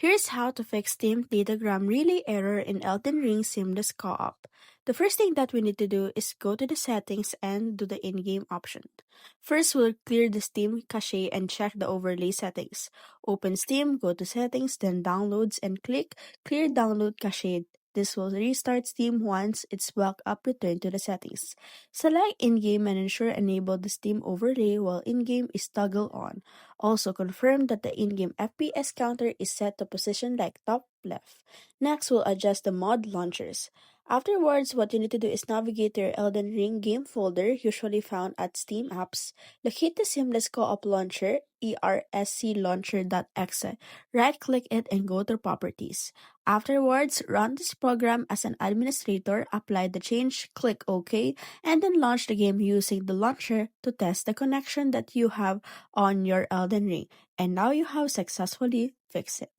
Here's how to fix Steam Datagram Relay error in Elden Ring Seamless Co-op. The first thing that we need to do is go to the settings and do the in-game option. First, we'll clear the Steam cache and check the overlay settings. Open Steam, go to settings, then downloads and click clear download cache. This will restart Steam once it's back up returned to the settings. Select in-game and ensure enable the Steam overlay while in-game is toggle on. Also confirm that the in-game FPS counter is set to position like top left. Next, we'll adjust the mod launchers. Afterwards, what you need to do is navigate to your Elden Ring game folder, usually found at Steam Apps. Locate the Seamless Co-op Launcher, ersclauncher.exe. Right-click it and go to Properties. Afterwards, run this program as an administrator, apply the change, click OK, and then launch the game using the launcher to test the connection that you have on your Elden Ring. And now you have successfully fixed it.